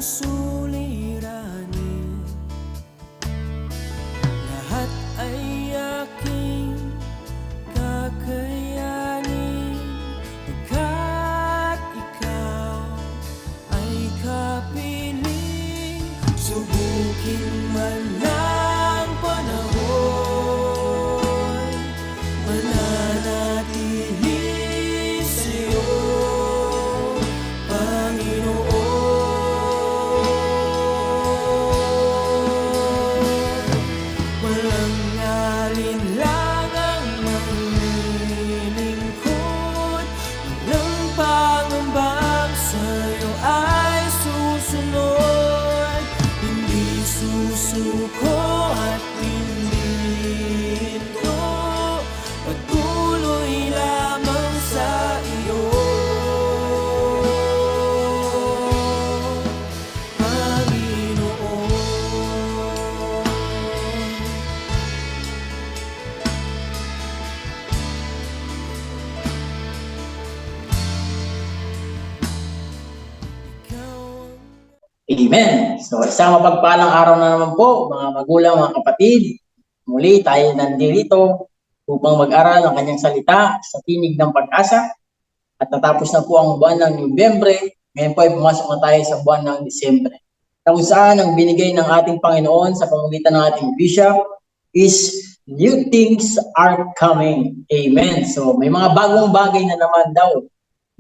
suliranin, lahat ay aking kakayanin, pagkat ikaw ay kapiling. Subukin man ng panahon, mananatili sa'yo, Panginoon. Walang alinlangang maglilingkod, walang pangambang sa'yo ay susunod. Hindi susuko at hindi ito, patuloy lamang sa iyo, Panginoon. Ikaw ang Amen. So, isang mapagpalang araw na naman po, mga magulang, mga kapatid. Muli tayo nandito upang mag-aral ng kanyang salita sa tinig ng pag-asa. At natapos na po ang buwan ng Nobyembre. Ngayon po ay pumasok na tayo sa buwan ng Disyembre. Kung saan ang binigay ng ating Panginoon sa pamamagitan ng ating bishop is new things are coming. Amen. So, may mga bagong bagay na naman daw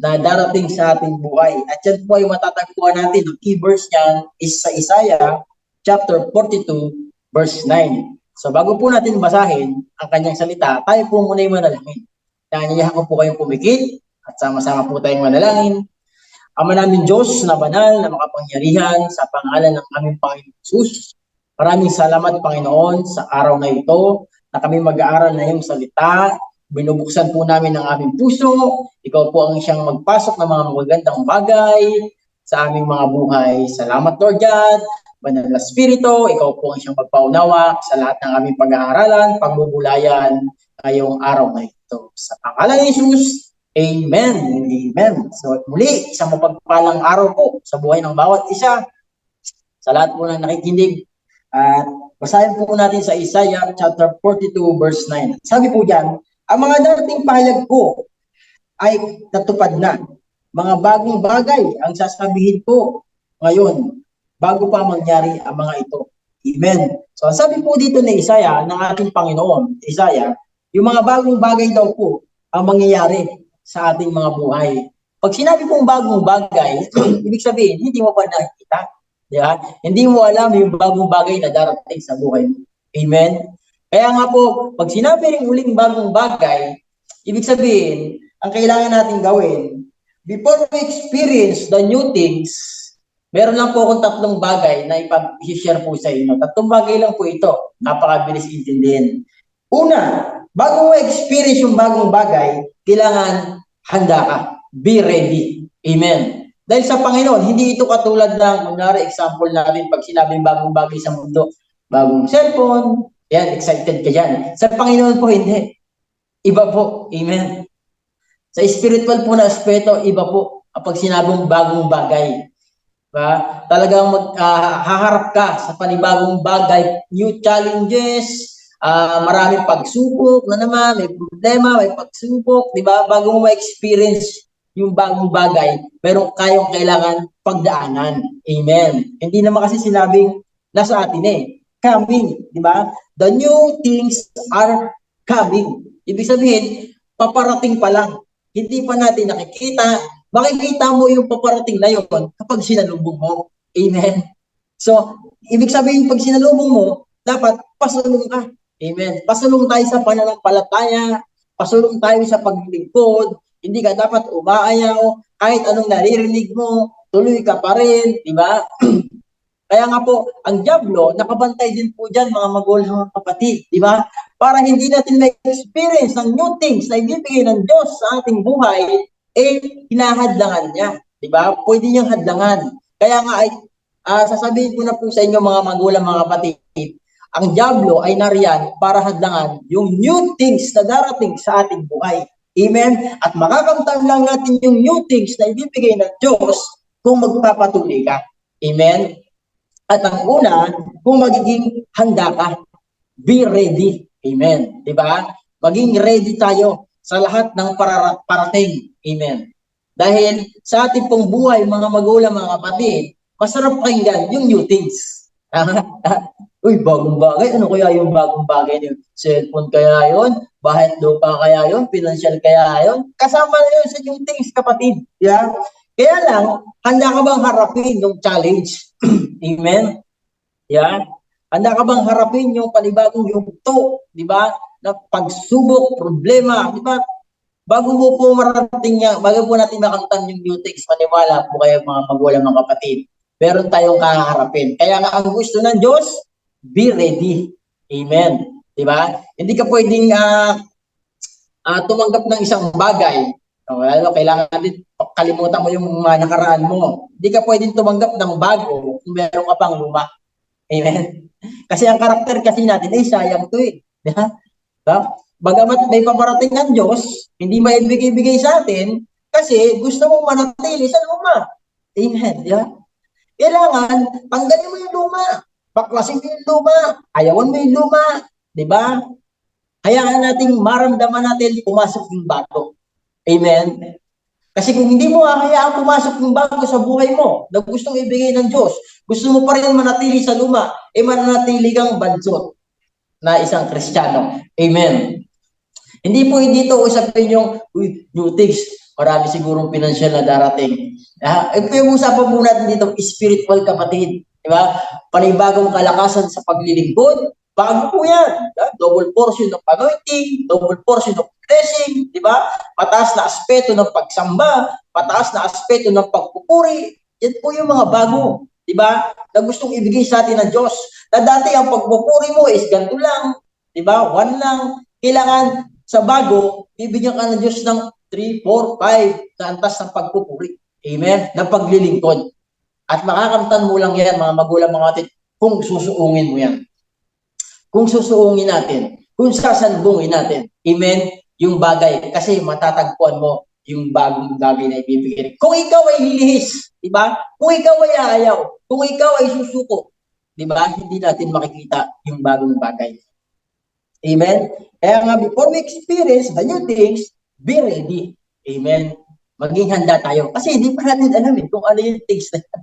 na darating sa ating buhay. At yan po ay matatagpuan natin. Ang key verse niyan is sa Isaiah chapter 42 verse 9. So bago po natin basahin ang kanyang salita, tayo po muna yung manalangin. Nanyayahan ko po kayong pumikit at sama-sama po tayong manalangin. Ama namin Diyos na banal, na makapangyarihan, sa pangalan ng aming Panginoon Jesus. Maraming salamat Panginoon sa araw na ito na kami mag-aaral na iyong salita. Binubuksan po namin ang aming puso. Ikaw po ang siyang magpasok ng mga magagandang bagay sa aming mga buhay. Salamat Lord God, Banal na Espiritu, ikaw po ang siyang magpaunawa sa lahat ng aming pag-aaralan, pagbubulayan ngayong araw na ito. Sa pangalan ni Jesus, Amen. Amen. So muli, isang mapagpalang araw po sa buhay ng bawat isa. Sa lahat po na nakikinig. At basahin po natin sa Isaiah chapter 42 verse 9. Sabi po diyan, ang mga darating pahayag ko ay natupad na. Mga bagong bagay ang sasabihin ko ngayon bago pa mangyari ang mga ito. Amen. So sabi po dito ni Isaiah, ng ating Panginoon, Isaiah, yung mga bagong bagay daw po ang mangyayari sa ating mga buhay. Pag sinabi pong bagong bagay, ibig sabihin, hindi mo pa nakikita. Di ba? Hindi mo alam yung bagong bagay na darating sa buhay mo. Amen. Kaya nga po, pag sinabi rin uling bagong bagay, ibig sabihin, ang kailangan natin gawin, before we experience the new things, meron lang po akong tatlong bagay na ipag-share po sa inyo. Tatlong bagay lang po ito. Napakabilis intindihin. Una, bago mo experience yung bagong bagay, kailangan handa ka. Be ready. Amen. Dahil sa Panginoon, hindi ito katulad ng, kunwari, example natin pag sinabing bagong bagay sa mundo. Bagong cellphone, yan, excited ka dyan. Sa Panginoon po, hindi. Iba po. Amen. Sa spiritual po na aspeto, iba po. Kapag sinabing bagong bagay. Diba? Talagang haharap ka sa panibagong bagay, new challenges, maraming pagsubok na naman, may problema, may pagsubok, di ba? Bago mo ma-experience yung bagong bagay, meron kayong kailangan pagdaanan. Amen. Hindi naman kasi sinabing nasa atin coming, di ba? The new things are coming. Ibig sabihin, paparating pa lang. Hindi pa natin nakikita. Makikita mo yung paparating na yun kapag sinalubong mo. Amen. So, ibig sabihin, pag sinalubong mo, dapat pasulong ka. Amen. Pasulong tayo sa pananampalataya, pasulong tayo sa paglilingkod, hindi ka dapat umaayaw, kahit anong naririnig mo, tuloy ka pa rin, di ba? Kaya nga po, ang diablo, nakabantay din po dyan, mga magulang, mga kapatid, di ba? Para hindi natin na-experience ang new things na ibibigay ng Diyos sa ating buhay, hinahadlangan niya, di ba? Pwede niyang hadlangan. Kaya nga ay, sasabihin ko na po sa inyo mga magulang, mga kapatid, ang diablo ay nariyan para hadlangan yung new things na darating sa ating buhay. Amen? At makakamtan lang natin yung new things na ibibigay ng Diyos kung magpapatuloy ka. Amen? At ang una, kung magiging handa ka, be ready. Amen. Diba? Maging ready tayo sa lahat ng parating. Amen. Dahil sa ating pong buhay, mga magulang, mga kapatid, masarap pakinggan yung new things. Uy, bagong bagay. Ano kaya yung bagong bagay niyo? Cellphone kaya yun? Bahay lupa kaya yun? Financial kaya yun? Kasama na yun sa new things, kapatid. Yeah? Kaya lang, handa ka bang harapin yung challenge? Amen? Yeah? Handa ka bang harapin yung panibagong yugto, di ba? Na pagsubok, problema, di ba? Bago mo po marating niya, bago po natin makamtan yung new text, maniwala po kayo mga magulang, mga kapatid. Meron tayong kaharapin. Kaya nga ang gusto ng Diyos, be ready. Amen. Di ba? Hindi ka pwedeng tumanggap ng isang bagay. Lalo, kailangan din kalimutan mo yung mga nakaraan mo. Hindi ka pwedeng tumanggap ng bago kung meron ka pang luma. Amen. Kasi ang karakter kasi natin ay sayang to eh. Diba? Bagamat may paparating ng Diyos, hindi maibigay-bigay sa atin kasi gusto mong manatili sa luma. Amen. Diba? Kailangan, tanggalin mo yung luma. Baklasin mo yung luma. Ayawan mo yung luma. Diba? Hayaan nating maramdaman natin pumasok yung bago. Amen. Kasi kung hindi mo hahayaan pumasok yung bago sa buhay mo na gustong ibigay ng Diyos, gusto mo pa rin manatili sa luma, manatili kang bansot na isang Kristiyano. Amen. Hindi po dito usapin yung, new things, marami sigurong financial na darating. Yung usapan po natin dito, spiritual, kapatid. Diba? Panibagong kalakasan sa paglilingkod, bago po yan. Double portion ng anointing, double portion of blessing, di ba? Pataas na aspeto ng pagsamba, pataas na aspeto ng pagpupuri. Yan po yung mga bago, di ba? Na gustong ibigay sa atin ng Diyos. Na dati ang pagpupuri mo is ganito lang, di ba? 1 lang. Kailangan sa bago, bibigyan ka ng Diyos ng 3, 4, 5 na antas ng pagpupuri. Amen? Na paglilingkod. At makakamtan mo lang yan, mga magulang, mga atin, kung susuungin mo yan. Kung susuungin natin, kung sasalubungin natin, amen, yung bagay, kasi matatagpuan mo yung bagong bagay na ibibigay. Kung ikaw ay lilihis, di ba? Kung ikaw ay ayaw, kung ikaw ay susuko, di ba? Hindi natin makikita yung bagong bagay. Amen? Kaya nga, before we experience the new things, be ready. Amen? Maging handa tayo. Kasi hindi pa natin alam kung ano yung things na yan.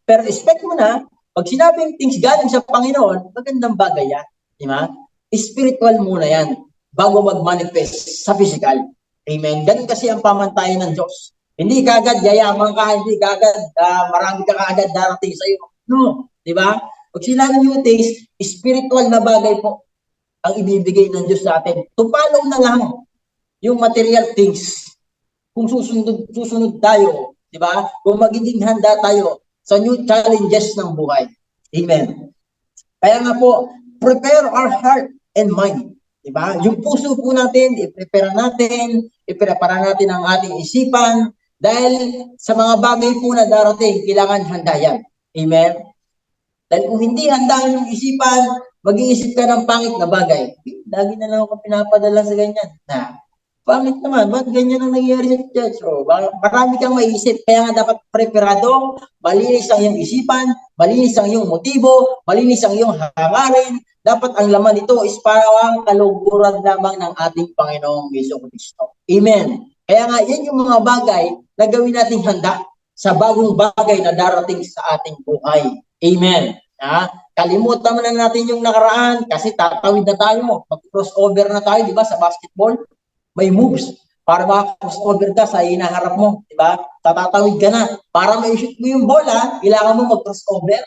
Pero expect mo na, pag sinabing things galing sa Panginoon, magandang bagay yan. Di ba? Spiritual muna yan bago mag-manifest sa physical. Amen. Ganun kasi ang pamantayan ng Diyos. Hindi kagad yayaman ka, hindi kagad marami ka kagad darating sa iyo. No. Di ba? Pag sinabing yung things, spiritual na bagay po ang ibibigay ng Diyos sa atin. Tupalo na lang yung material things. Kung susunod tayo, di ba? Kung magiging handa tayo sa new challenges ng buhay. Amen. Kaya nga po, prepare our heart and mind. Diba? Yung puso po natin, i-prepare natin ang ating isipan dahil sa mga bagay po na darating, kailangan handa yan. Amen? Dahil kung hindi handa yung isipan, mag-iisip ka ng pangit na bagay. Lagi na lang ako pinapadala sa ganyan. Pangit naman, ba't ganyan ang nangyayari sa church? So, marami kang maiisip, kaya nga dapat preparado, malinis ang iyong isipan, malinis ang iyong motibo, malinis ang iyong hangarin. Dapat ang laman nito is parang kaluguran lamang ng ating Panginoong Jesucristo. Amen. Kaya nga, yan yung mga bagay na gawin nating handa sa bagong bagay na darating sa ating buhay. Amen. Kalimutan na natin yung nakaraan kasi tatawid na tayo. Mag-crossover na tayo, di ba, sa basketball. May moves para maka-crossover ka sa hinaharap mo, di ba? Tatatawid ka na. Para ma-shoot mo yung bola, kailangan mo mag-crossover.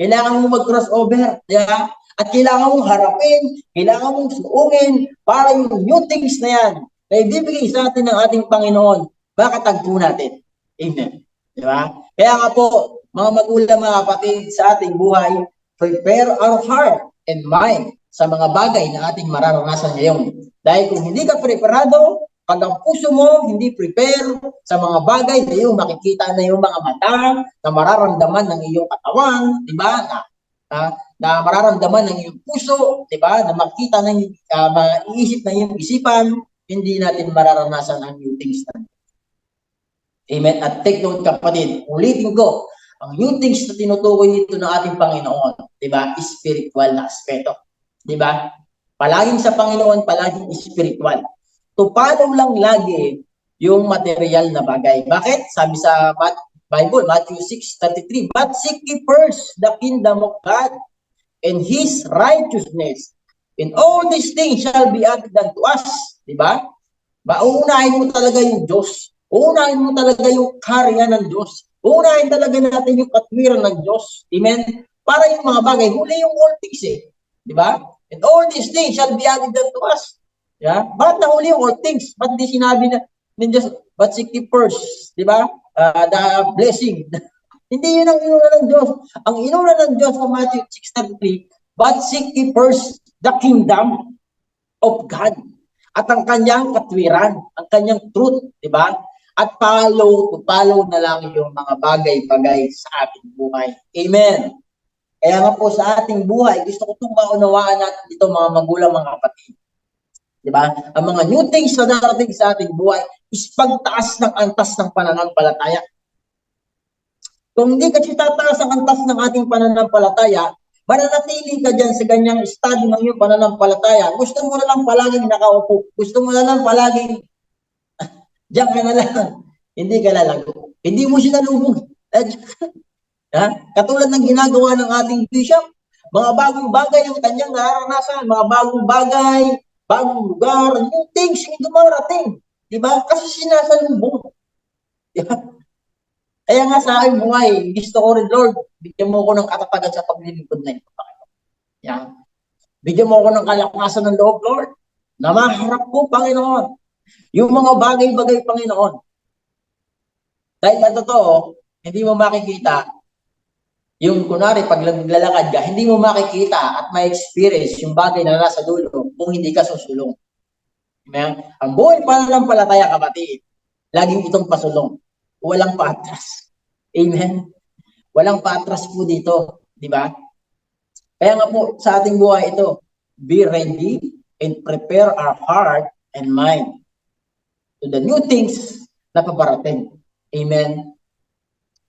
Kailangan mo mag-crossover, di ba? At kailangan mong harapin, kailangan mong suungin para yung new things na yan na ibibigay sa atin ng ating Panginoon, makatagpo natin. Amen. Di ba? Kaya nga po, mga magulang, mga kapatid, sa ating buhay, prepare our heart and mind sa mga bagay na ating mararanasan ngayon. Dahil kung hindi ka preparado, pag ang puso mo hindi prepare sa mga bagay na iyong makikita na iyong mga mata, na mararamdaman ng iyong katawan, di ba? Na mararamdaman ng iyong puso, di ba? Na makita ng maiisip ng iyong isipan, hindi natin mararanasan ang new things na. Amen? At take note kapatid, ulitin ko, ang new things na tinutukoy dito ng ating Panginoon, di ba? Spiritual na aspeto. Di ba? Palaging sa Panginoon, palaging spiritual. To follow lang lagi yung material na bagay. Bakit? Sabi sa Bible, Matthew 6:33, but seek ye first the kingdom of God and His righteousness, and all these things shall be added unto us. Di ba? Uunahin mo talaga yung Diyos. Uunahin mo talaga yung karya ng Diyos. Uunahin talaga natin yung katwiran ng Diyos. Amen? Para yung mga bagay, huli yung all things eh. Di ba? And all these things shall be added unto us. Yeah? Bakit nahuli yung all things? Bakit di sinabi na, just, but seek ye first, di ba? The blessing. Hindi yun ang inuna ng Diyos. Ang inuna ng Diyos sa Matthew 6:33, but seek ye first the kingdom of God at ang kanyang katwiran, ang kanyang truth, di ba? At follow na lang yung mga bagay-bagay sa ating buhay. Amen. Kaya nga po sa ating buhay, gusto ko itong maunawaan natin dito mga magulang, mga kapatid. Di ba? Ang mga new things na darating sa ating buhay is pagtaas ng antas ng pananampalataya. Kung hindi kasi tataas ang antas ng ating pananampalataya, mananatili ka dyan sa ganyang estado ng iyong pananampalataya. Gusto mo na lang palaging nakaupo. Gusto mo na lang palaging diyan ka na lang. Hindi ka lalago. Hindi mo sinalubog. Ha? Katulad ng ginagawa ng ating bishop, mga bagong bagay ang kanyang nararanasan, mga bagong bagay, bagong lugar, new things yung dumarating. Diba? Kasi sinasalubog. Diba? Kaya nga sa aking buhay, gusto ko rin, Lord, bigyan mo ko ng katatagan sa paglilingkod na ito. Yan. Bigyan mo ko ng kalakasan ng loob, Lord, na maharap ko, Panginoon, yung mga bagay-bagay, Panginoon. Dahil na totoo, hindi mo makikita, yung kunwari, pag naglalakad ka, hindi mo makikita at ma-experience yung bagay na nasa dulo kung hindi ka susulong. Amen? Ang buhay pananampalataya, kapatid, laging itong pasulong. Walang paatras. Amen? Walang paatras po dito. Di ba? Kaya nga po, sa ating buhay ito, be ready and prepare our heart and mind to the new things na paparating. Amen?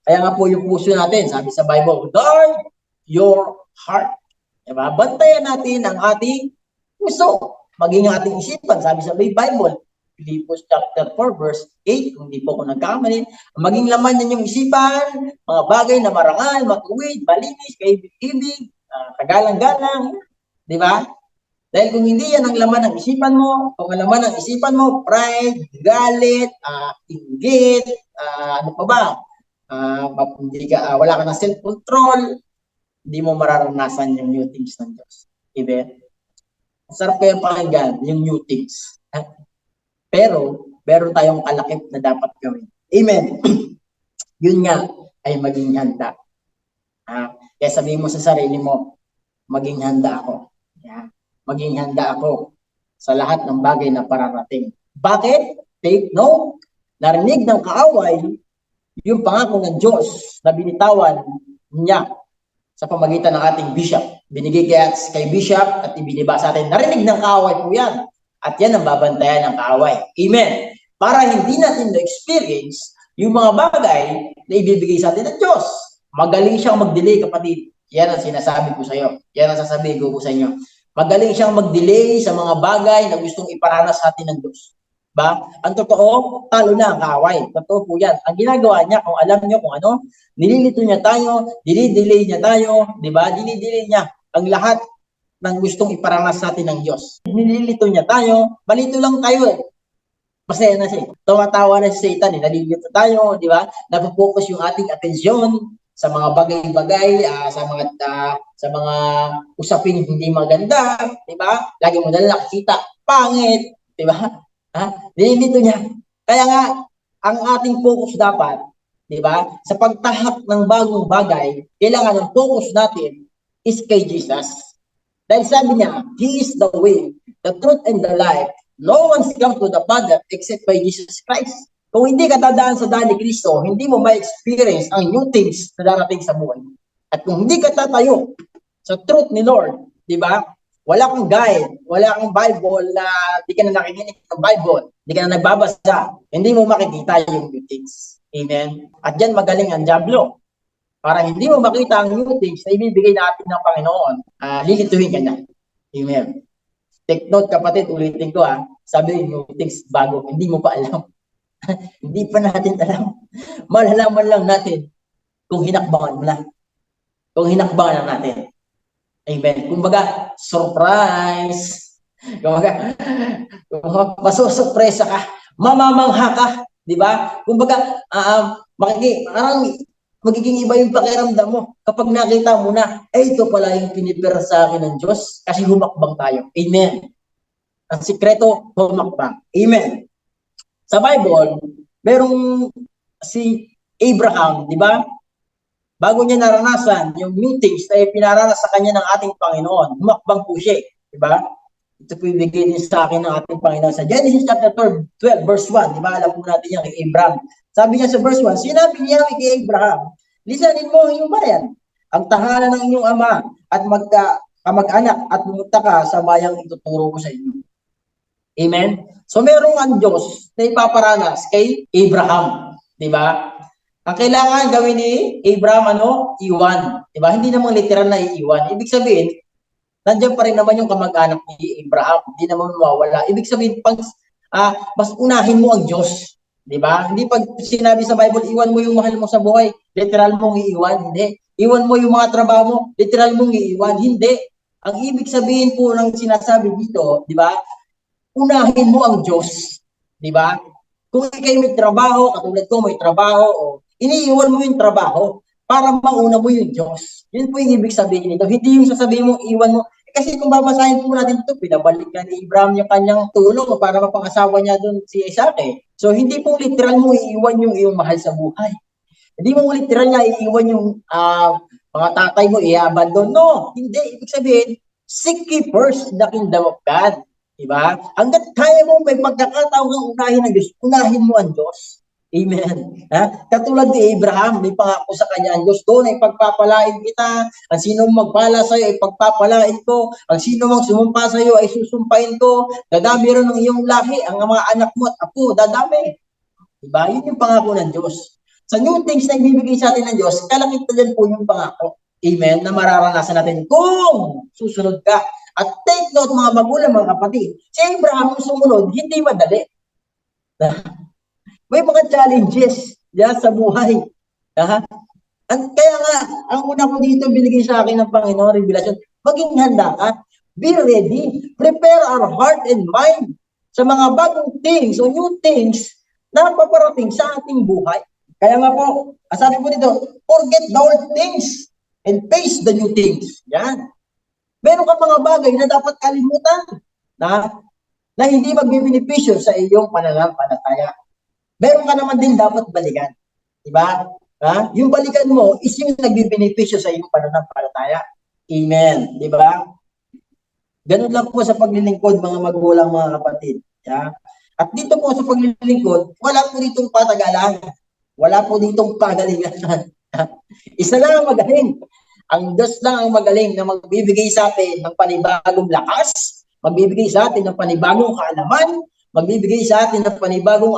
Kaya nga po yung puso natin, sabi sa Bible, guard your heart. Diba? Bantayan natin ang ating puso. Maging ating isipan, sabi sa Bible, Philippians chapter 4, verse 8, kung di po ako nagkamali, maging laman ng yung isipan, mga bagay na marangal, matuwid, malinis, kaibig-ibig, kagalang-galang, di ba? Dahil kung hindi yan ang laman ng isipan mo, kung ang laman ng isipan mo, pride, galit, inggit, ano pa ba? Wala ka na self-control, hindi mo mararanasan yung new things ng Diyos. Amen? Sarap kayong pakinggan yung new things. Pero, meron tayong kalakip na dapat gawin. Amen. Yun nga ay maging handa. Kaya sabihin mo sa sarili mo, maging handa ako. Maging handa ako sa lahat ng bagay na pararating. Bakit? Take note. Narinig ng kaaway yung pangako ng Diyos na binitawan niya sa pamagitan ng ating bishop. Binigay kay bishop at ibiniba sa atin. Narinig ng kaaway po yan. At yan ang babantayan ng kaaway. Amen. Para hindi natin na-experience yung mga bagay na ibibigay sa atin ng Diyos. Magaling siyang mag-delay, kapatid. Yan ang sinasabi ko sa iyo. Yan ang sasabihin ko sa inyo. Magaling siyang mag-delay sa mga bagay na gustong iparanas sa atin ng Diyos. Ba? Ang totoo, talo na ang kaaway. Totoo po yan. Ang ginagawa niya, kung alam niyo kung ano, nililito niya tayo, dinidelay niya tayo, di ba? Dinidelay niya ang lahat ng gustong iparanas sa atin ng Diyos. Nililito niya tayo, malito lang tayo eh. Masaya na siya. Tumatawa na si Satan eh. Nalilito tayo, di ba? Napopokus yung ating atensyon sa mga bagay-bagay, sa mga usapin hindi maganda, di ba? Lagi mo na nakikita, pangit, di ba? Nililito niya. Kaya nga, ang ating focus dapat, di ba? Sa pagtahak ng bagong bagay, kailangan ang focus natin is kay Jesus. Dahil sabi niya, He is the way, the truth, and the life. No one's come to the Father except by Jesus Christ. Kung hindi ka dadaan sa daan ni Kristo, hindi mo ma-experience ang new things na darating sa buhay. At kung hindi ka tatayo sa truth ni Lord, di ba? Wala kang guide, wala kang Bible na di ka na nakikinig ng Bible, di ka na nagbabasa, hindi mo makikita yung new things. Amen? At dyan magaling ang dyablo. Para hindi mo makita ang new things na ibibigay natin ng Panginoon, lilituhin ka niya. Amen. Take note kapatid, ulitin ko sabi new things bago, hindi mo pa alam. Hindi pa natin alam. Malalaman lang natin kung hinakbangan mo na. Kung hinakbangan na natin. Amen. Kumbaga, surprise. Kumbaga, masusurpresa ka. Mamamangha ka. Di ba? Kumbaga, magiging iba yung pakiramdam mo kapag nakita mo na, ito pala yung pinipira sa akin ng Diyos kasi humakbang tayo. Amen. Ang sikreto, humakbang. Amen. Sa Bible, merong si Abraham, di ba? Bago niya naranasan yung new things na pinaranas sa kanya ng ating Panginoon, humakbang po siya, di ba? Ito po ibigay din sa akin ng ating Panginoon sa Genesis chapter 12, verse 1, di ba? Alam po natin yan kay Abraham. Sabi niya sa verse 1, sinabi niya kay Abraham, lisanin mo ang iyong bayan, ang tahanan ng inyong ama, at magka-kamag-anak, at pumunta ka sa bayang ituturo ko sa inyo. Amen? So merong ang Diyos na ipaparanas kay Abraham, di ba? Ang kailangan gawin ni Abraham, iwan. Di ba? Hindi naman literal na iiwan. Ibig sabihin, nandiyan pa rin naman yung kamag-anak ni Abraham. Hindi naman mawawala. Ibig sabihin, mas unahin mo ang Diyos. Di ba? Hindi pag sinabi sa Bible, iwan mo yung mahal mo sa buhay, literal mong iiwan. Hindi. Iwan mo yung mga trabaho mo, literal mong iiwan. Hindi. Ang ibig sabihin po ng sinasabi dito, di ba? Unahin mo ang Diyos. Di ba? Kung ikay may trabaho, katulad ko may trabaho, iniiwan mo yung trabaho para mauna mo yung Diyos. Yun po yung ibig sabihin nito. Hindi yung sasabihin mo, iwan mo. Kasi kung babasahin po natin ito, pinabalik na ni Abraham yung kanyang tulong para mapangasawa niya doon si Isaac. So, hindi po literal mo iiwan yung iyong mahal sa buhay. Hindi mo literal nga iiwan yung mga tatay mo, i-abandon. No, hindi. Ibig sabihin, seek ye first the kingdom of God. Diba? Hanggat kaya mo may pagkakataon kang unahin ang Diyos, unahin mo ang Diyos. Amen. Katulad ni Abraham, may pangako sa kanya ang Diyos, doon ay pagpapalain kita. Ang sino magpala sa iyo ay pagpapalain ko. Ang sino mang sumumpa sa iyo ay susumpain ko. Dadami rin ng iyong lahi, ang mga anak mo at apo, dadami. Diba? Yun yung pangako ng Diyos. Sa new things na ibibigay sa atin ng Diyos, kalakitan po yung pangako. Amen. Na mararanasan natin kung susunod ka. At take note mga magulang, mga kapatid, si Abraham yung sumunod, hindi madali. May mga challenges sa buhay. Kaya nga, ang una ko dito binigay sa akin ng Panginoon, revelasyon, maging handa ka. Be ready. Prepare our heart and mind sa mga bagong things o new things na paparating sa ating buhay. Kaya nga po, sabi po dito, forget the old things and face the new things. Yan. Meron ka mga bagay na dapat kalimutan na hindi magbibinipisyo sa iyong pananampalataya. Meron ka naman din dapat balikan. Diba? Yung balikan mo is yung nagbibinipisyo sa iyong pananampalataya. Amen. Diba? Ganun lang po sa paglilingkod, mga magulang, mga kapatid. At dito po sa paglilingkod, wala po ditong patagalan. Wala po ditong pagalingan. Isa lang ang magaling. Ang Diyos lang ang magaling na magbibigay sa atin ng panibagong lakas, magbibigay sa atin ng panibagong kaalaman, magbibigay sa atin ng panibagong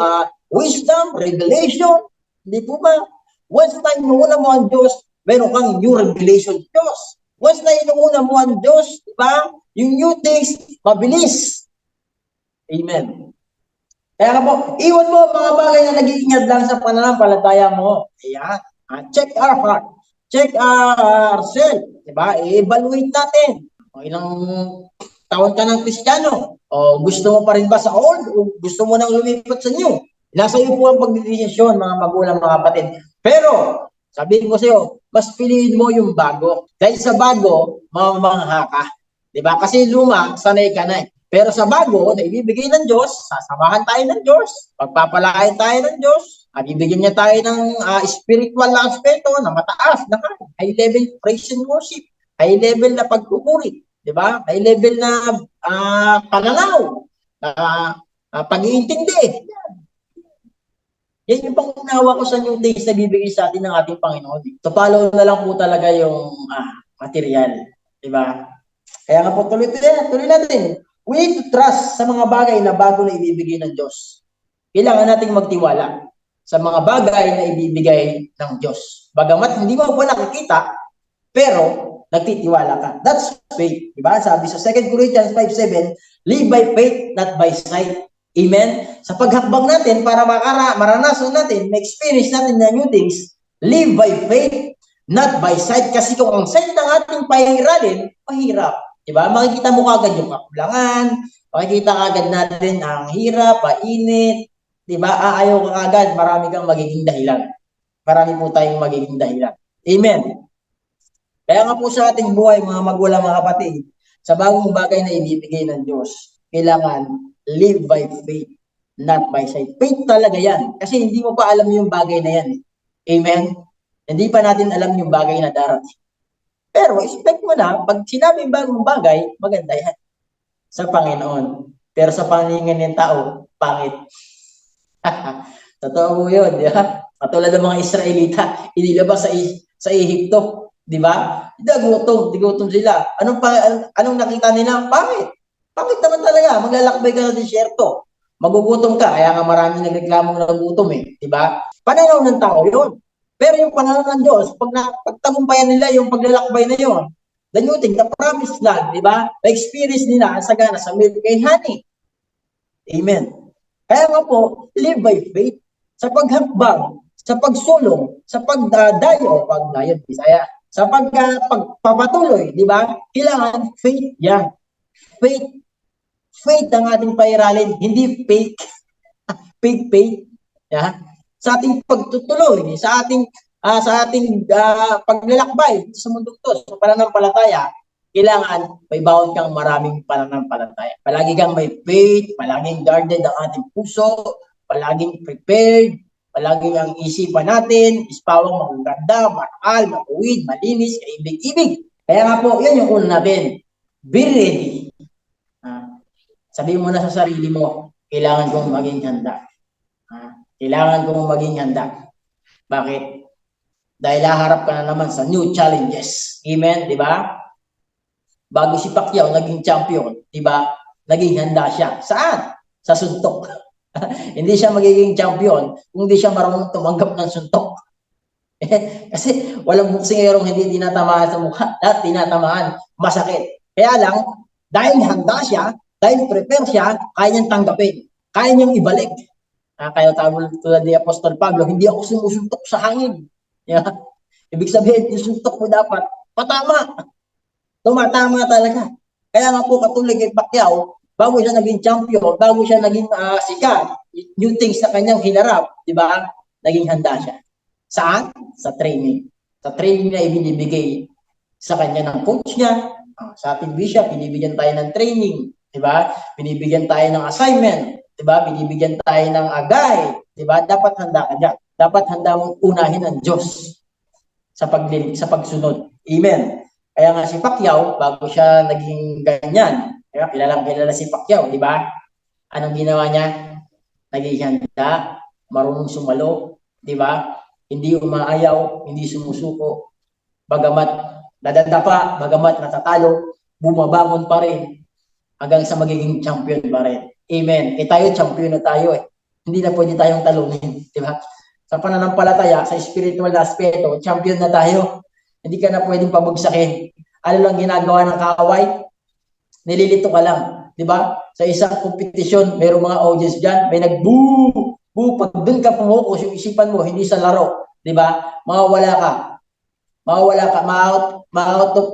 wisdom, revelation. Hindi po ba? Once na inuuna mo ang Diyos, meron kang new revelation Diyos. Once na inuuna mo ang Diyos, diba? Yung new things, mabilis. Amen. Kaya po, iwan mo mga bagay na nag-iingat lang sa pananampalataya mo. Ayan. Check our heart. Check ourselves, diba? I-evaluate natin. O ilang taon ka ng Kristiyano? O gusto mo pa rin ba sa old? O gusto mo nang lumipat sa new? Nasa iyo po ang pagdidesisyon, mga magulang, mga kapatid. Pero, sabihin ko sa iyo, mas piliin mo yung bago. Dahil sa bago, mamamangha ka. Diba? Kasi luma, sanay ka na. Pero sa bago, na ibibigay ng Diyos, sasamahan tayo ng Diyos, pagpapalain tayo ng Diyos, bibigyan niya tayo ng spiritual na aspeto na mataas, na high level praise and worship, high level na pagkukuri, di ba? High level na pananaw, pag-iintindi. Yan yung pangunawa ko sa new things na bibigay sa atin ng ating Panginoon. So follow na lang po talaga yung material, di ba? Kaya nga po tuloy natin. We need to trust sa mga bagay na bago na ibibigay ng Diyos. Kailangan nating magtiwala sa mga bagay na ibibigay ng Diyos. Bagamat hindi mo pa nakikita, pero nagtitiwala ka. That's faith. Diba? Sabi sa 2 Corinthians 5:7, live by faith, not by sight. Amen? Sa paghakbang natin, para maranasan natin, ma-experience natin na new things, live by faith, not by sight. Kasi kung ang sight ng ating pahiralin, mahirap. Diba? Makikita mo kagad yung kakulangan, makikita kagad natin ang hirap, painit, diba? Aayaw ka kagad, marami kang magiging dahilan. Marami po tayong magiging dahilan. Amen. Kaya nga po sa ating buhay, mga magulang, mga kapatid, sa bagong bagay na ibibigay ng Diyos, kailangan live by faith, not by sight. Faith talaga yan. Kasi hindi mo pa alam yung bagay na yan. Amen? Hindi pa natin alam yung bagay na darating. Pero expect mo na, pag sinabi yung bagong bagay, maganda yan sa Panginoon. Pero sa paningin ng tao, pangit. Totoo po yun, di ba? Katulad ng mga Israelita, inilabas sa Ehipto, di ba? Gutom sila. Anong nakita nila? Pangit. Pangit naman talaga. Maglalakbay ka sa disyerto. Magugutom ka. Kaya nga maraming nagreklamo ng gutom di ba? Pananaw ng tao yun. Pero yung pananaw ng Diyos, pagtagumpayan nila yung paglalakbay na yun, the new thing, the promised land, di ba? Na-experience nila ang sagana sa milk and honey. Amen. Kaya nga po, live by faith sa paghakbang, sa pagsulong, sa pagdayo, Bisaya, sa pagpapatuloy, di ba? Kailangan faith yan. Faith ang ating pairalin, hindi fake. Fake faith. Yeah? Sa ating pagtutuloy, sa ating paglalakbay sa mundo to, sa pananampalataya, kailangan may bawon kang maraming pananampalataya. Palagi kang may faith, palaging guarded ang ating puso, palaging prepared, palaging ang isipan natin is pawang maganda, maral, matuwid, malinis, kaibig-ibig. Kaya nga po, yan yung una natin. Be ready. Sabihin mo na sa sarili mo, kailangan kong maging handa. Kailangan kong maging handa. Bakit? Dahil haharap ka na naman sa new challenges. Amen? Di ba? Bago si Pacquiao naging champion, di ba? Naging handa siya. Saan? Sa suntok. Hindi siya magiging champion kung hindi siya marunong tumanggap ng suntok. Kasi walang buksingerong hindi tinatamaan sa mukha. At tinatamaan, masakit. Kaya lang, dahil handa siya, dahil prepare siya, kaya niyang tanggapin. Kaya niyang ibalik. Kaya tulad ni Apostol Pablo, hindi ako sumusuntok sa hangin. Yeah. Ibig sabihin, yung suntok mo dapat, patama. Tumatama talaga. Kaya nga po katulad kay Pacquiao, bago siya naging champion, bago siya naging sikat, new things na kanyang hinarap, di ba? Naging handa siya. Saan? Sa training. Sa training na ibinibigay sa kanya ng coach niya, sa ating bishop, binibigyan tayo ng training, di ba? Binibigyan tayo ng assignment, di ba? Binibigyan tayo ng agay, di ba? Dapat handa ka dyan. Dapat handa mong unahin ang Diyos sa pagsunod. Amen. Kaya nga si Pacquiao, bago siya naging ganyan, kaya kilala si Pacquiao, di ba? Anong ginawa niya? Naging handa, marunong sumalo, di ba? Hindi umaayaw, hindi sumusuko. Bagamat nadadapa, bagamat natatalo, bumabangon pa rin hanggang sa magiging champion pa rin. Amen. Tayo, champion na tayo Hindi na pwede tayong talunin, di ba? Sa pananampalataya, sa spiritual na aspeto, champion na tayo. Hindi ka na pwedeng pabagsakin. Ano lang ginagawa ng kaaway? Nililito ka lang. Di ba? Sa isang kompetisyon, mayroong mga audience dyan, may nag-boo! Boo! Pag doon ka pumukus yung isipan mo, hindi sa laro. Di ba? Mawawala ka. Ma-out of,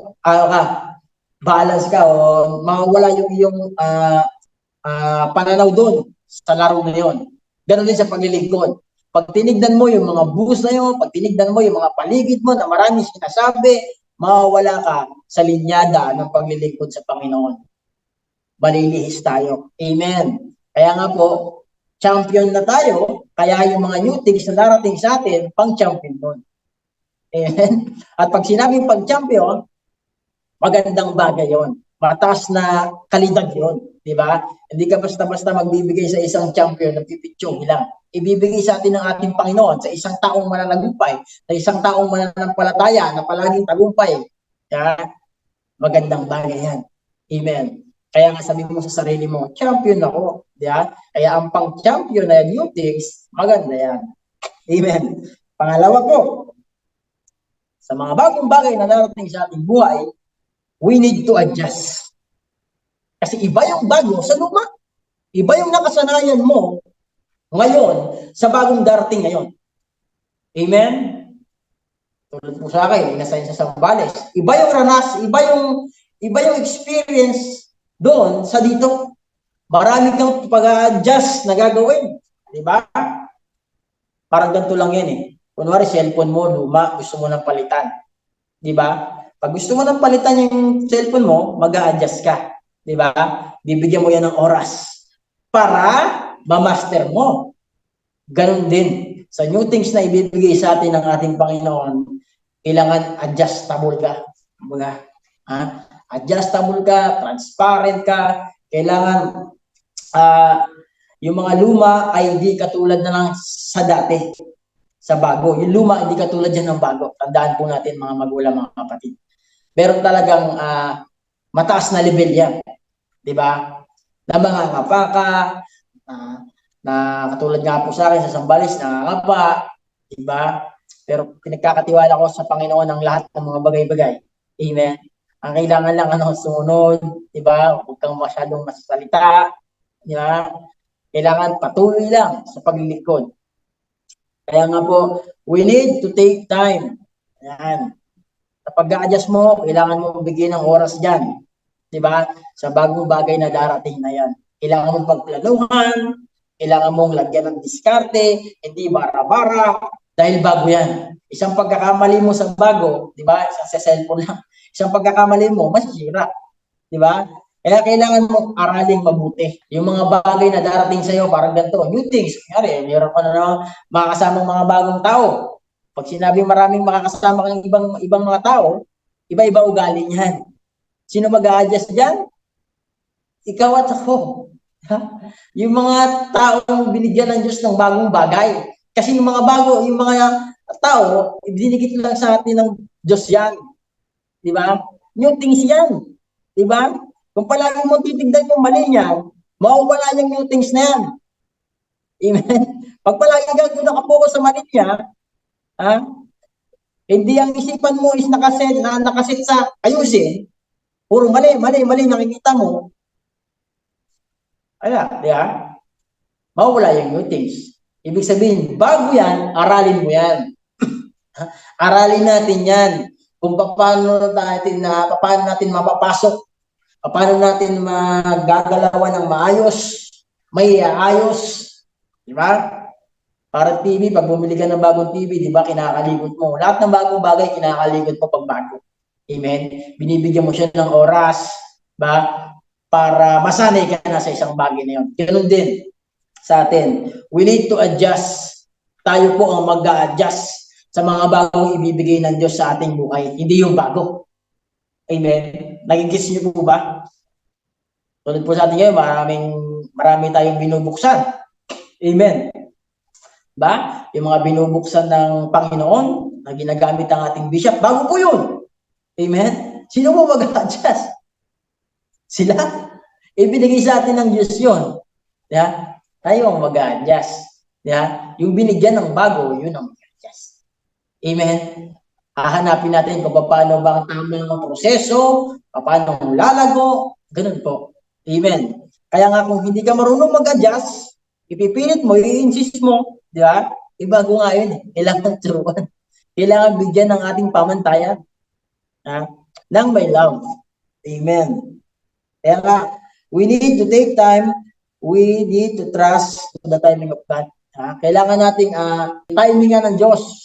balance ka, o mawawala yung iyong pananaw doon sa laro na yun. Ganon din sa paglilingkod. Pag tinignan mo yung mga bus na yun, pag tinignan mo yung mga paligid mo na maraming sinasabi, mawawala ka sa linyada ng paglilingkod sa Panginoon. Malilihis tayo. Amen. Kaya nga po, champion na tayo, kaya yung mga new things na darating sa atin, pang-champion nun. Amen. At pag sinabing pang-champion, magandang bagay yon. Mataas na kalidad yon. Diba? Hindi ka basta-basta magbibigay sa isang champion ng pipitsong lang. Ibibigay sa atin ng ating Panginoon sa isang taong mananagumpay, sa isang taong mananampalataya na palaging tagumpay. Kaya, magandang bagay yan. Amen. Kaya nga sabi mo sa sarili mo, champion ako. Diba? Kaya ang pang-champion na new things, maganda yan. Amen. Pangalawa po, sa mga bagong bagay na darating sa ating buhay, we need to adjust. Kasi iba yung bago sa luma. Iba yung nakasanayan mo ngayon sa bagong darating ngayon. Amen? Tulad po sa akin, inasign sa Sambales. Iba yung experience doon sa dito. Marami kang pag-adjust na gagawin. Di ba? Parang ganito lang yan eh. Kunwari, cellphone mo, luma, gusto mo nang palitan. Di ba? Pag gusto mo nang palitan yung cellphone mo, mag-a-adjust ka. Di ba? Bibigyan mo yan ng oras para ma-master mo. Ganon din. Sa new things na ibibigay sa atin ng ating Panginoon, kailangan adjustable ka. Kumbaga, adjustable ka, transparent ka, kailangan yung mga luma ay hindi katulad na lang sa dati, sa bago. Yung luma hindi katulad yan ng bago. Tandaan po natin mga magulang, mga kapatid. Meron talagang mataas na level yan. Di ba? Na mga kapaka, na katulad nga po sa akin sa Sambales, nakakapa, di ba? Pero pinagkakatiwala ko sa Panginoon ang lahat ng mga bagay-bagay. Amen. Ang kailangan lang sumunod, di ba? Huwag kang masyadong masasalita, di ba? Kailangan patuloy lang sa paglilingkod. Kaya nga po, we need to take time. Ayan. Sa pag-a-adjust mo, kailangan mo bigyan ng oras dyan. Di ba? Sa bagong bagay na darating na yan. Kailangan mong pagplanuhan, kailangan mong lagyan ng diskarte, hindi bara-bara, dahil bago yan. Isang pagkakamali mo sa bago, di ba? Isang sa cellphone lang. Isang pagkakamali mo, masisira. Di ba? Kaya kailangan mong araling mabuti. Yung mga bagay na darating sa'yo, parang ganito, new things. Kanyari, meron ka na makakasamang mga bagong tao. Pag sinabi maraming makakasama kang ibang mga tao, iba-iba ugali niyan. Sino mag-a-adjust dyan? Ikaw at ako. Yung mga taong binigyan ng Diyos ng bagong bagay. Kasi yung mga bago, yung mga tao, dinikit lang sa atin ng Diyos yan. Di ba? New things yan. Di ba? Kung palagi mo titignan yung mali niyan, mawawala yung new things na yan. Amen? Pag palagi ka nakapokus sa mali niya, hindi ang isipan mo is nakaset sa ayusin, puro mali, nakikita mo, di ba? Mawawala yung new things. Ibig sabihin, bago yan, aralin mo yan. Aralin natin yan kung paano natin mapapasok, paano natin magagalawan ng maayos, may ayos, di ba? Para TV, pag bumili ka ng bagong TV, di ba, kinakalikot mo. Lahat ng bagong bagay, kinakalikot mo pag bago. Amen? Binibigyan mo siya ng oras, ba? Para masanay ka na sa isang bagay na yun. Ganun din sa atin. We need to adjust. Tayo po ang mag-a-adjust sa mga bagong ibibigay ng Diyos sa ating buhay. Hindi yung bago. Amen? Nagigis niyo po ba? Tulad po sa atin ngayon, marami tayong binubuksan. Amen? Ba? Yung mga binubuksan ng Panginoon na ginagamit ang ating bishop, bago po yun. Amen? Sino mo mag-a-adjust? Sila. Ibinigay sa atin ng Diyos yun. Yeah? Tayo ang mag-a-adjust. Yeah? Yung binigyan ng bago, yun ang mag-a-adjust. Amen? Hahanapin natin kung paano ba ang tamang proseso, paano lalago, ganun po. Amen? Kaya nga kung hindi ka marunong mag-adjust, ipipilit mo, i-insist mo, di ba? Ibago nga yun. Kailangan turuan. Kailangan bigyan ng ating pamantayan. Nang may love. Amen. Kaya nga, we need to take time, we need to trust the timing of God. Kailangan nating timingan ng Diyos.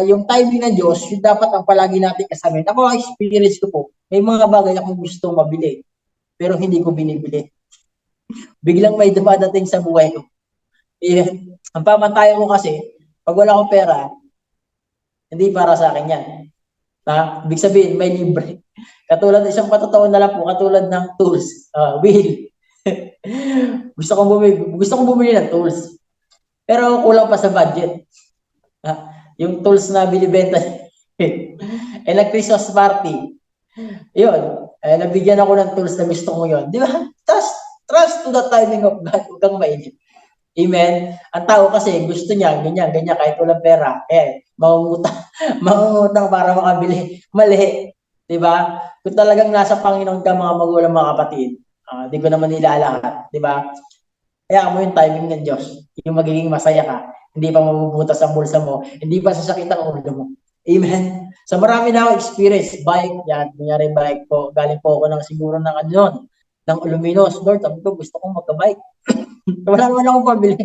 Yung timing ng Diyos, yung dapat ang palagi natin kasama. Ako, experience ko po, may mga bagay akong gustong mabili, pero hindi ko binibili. Biglang may dumadating sa buhay ko. Ang pamantayan ko kasi, pag wala akong pera, hindi para sa akin yan. Ibig sabihin, may libre. Katulad, isang patotoo na lang po, katulad ng tools, wheel. gusto kong bumili ng tools. Pero kulang pa sa budget. Yung tools na binibenta, nag-Christmas party. Yun, nabigyan ako ng tools na gusto ko yun. Di ba? Trust to the timing of God. Huwag kang mainip. Amen? Ang tao kasi gusto niya, ganyan, ganyan, kahit walang pera, mangungutang, mangungutang para makabili. Mali. Diba? Kung talagang nasa Panginoon ka, mga magulang, mga kapatid, di ko naman nilalahat. Diba? Kaya mo yung timing ng Diyos. Yung magiging masaya ka. Hindi pa mabubutas ang bulsa mo. Hindi pa sasakit ang ulo mo. Amen. So marami na ako experience. Bike, yan. Kunyari bike po. Galing po ako ng siguro ng ano yun, ng Luminos. Lord, sabi ko, gusto kong magka-bike. Wala naman akong pabili.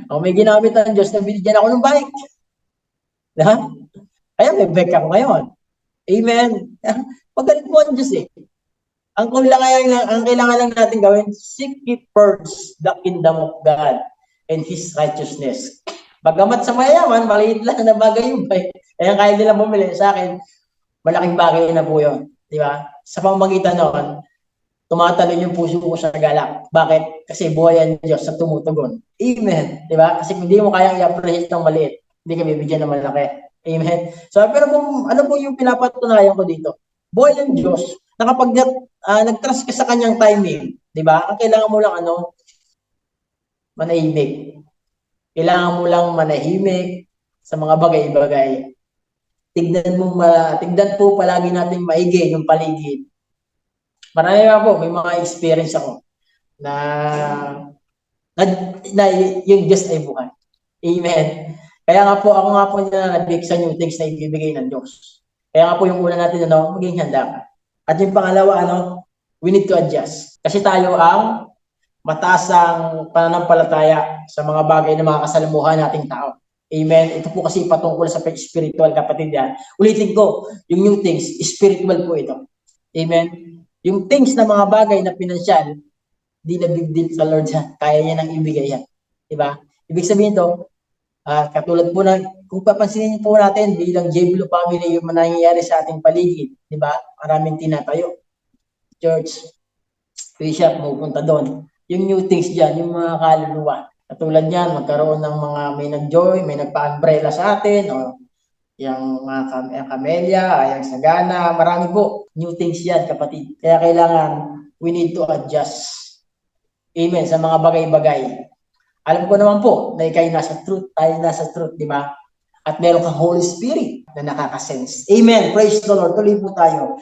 O may ginamit ng Diyos na binigyan ako ng bike. Ha? Kaya may bike ako ngayon. Amen. Magaling po ang Diyos eh. Ang kailangan lang natin gawin, seek ye first the kingdom of God and His righteousness. Bagamat sa mayaman, maliit lang na bagay yung bike. Kaya kaya nila bumili sa akin, malaking bagay na po yun. Di ba? Sa pamamagitan noon, tumatalon yung puso ko sa galak. Bakit? Kasi buhay ang Diyos sa tumutugon. Amen. Di ba? Kasi hindi mo kayang i-appreciate ng maliit, hindi ka bibigyan ng malaki. Amen. So, pero ano po yung pinapatunayan ko dito? Buhay ang Diyos na kapag nag-trust ka sa kanyang timing, di ba? Ang kailangan mo lang manahimik. Kailangan mo lang manahimik sa mga bagay-bagay. Tignan po palagi natin maigi yung paligid. Marami po, may mga experience ako na yung Diyos ay buhay. Amen. Kaya nga po, ako nga po na nag-bake sa new things na ibibigay ng Diyos. Kaya nga po yung una natin, maging handa ka. At yung pangalawa, we need to adjust. Kasi tayo ang mataas ang pananampalataya sa mga bagay na mga kasalamuhan nating tao. Amen. Ito po kasi patungkol sa spiritual, kapatid yan. Ulitin ko, yung new things, spiritual po ito. Amen. Yung things na mga bagay na pinansyal, di na big deal sa Lord yan. Kaya niya nang ibigay yan. Diba? Ibig sabihin to, katulad po na, kung papansinin po natin, bilang Jeblo family, yung nangyayari sa ating paligid, diba? Maraming tinatayo. Church, bishop, pupunta doon. Yung new things dyan, yung mga kaluluwa. Katulad yan, magkaroon ng mga may nag-joy, may nagpa-umbrella sa atin, o yung mga kamelya, yung sagana, marami po. New things yan, kapatid. Kaya kailangan, we need to adjust. Amen, sa mga bagay-bagay. Alam ko naman po na ikay nasa truth, tayo nasa truth, di ba? At meron kang Holy Spirit na nakakasense. Amen. Praise the Lord. Tuloy po tayo.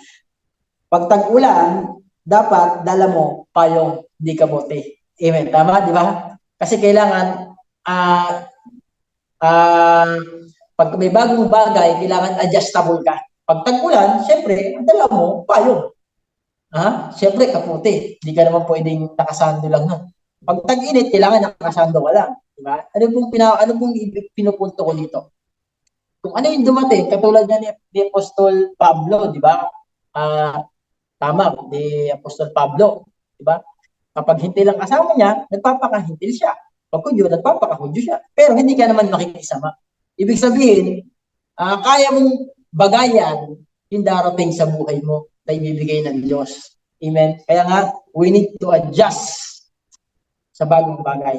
Pag tag-ulan, dapat dala mo payong di kabote. Amen. Tama, di ba? Kasi kailangan, pag may bagong bagay, kailangan adjustable ka. Pag tag-ulan, syempre, dala mo payong. Syempre, kaputi. Hindi ka naman pwedeng nakasando lang nun. Pag tag-init, kailangan nakasando ka lang. Diba? Ano pong pinupunto ko dito? Kung ano yung dumating, katulad nga ni Apostol Pablo, di ba? Tama, ni Apostol Pablo, di ba? Kapag hintil ang kasama niya, nagpapakahintil siya. Pag Hudyo, nagpapakahudyo siya. Pero hindi ka naman makikisama. Ibig sabihin, kaya mong bagayan yung darating sa buhay mo na ibibigay ng Diyos. Amen? Kaya nga, we need to adjust sa bagong bagay.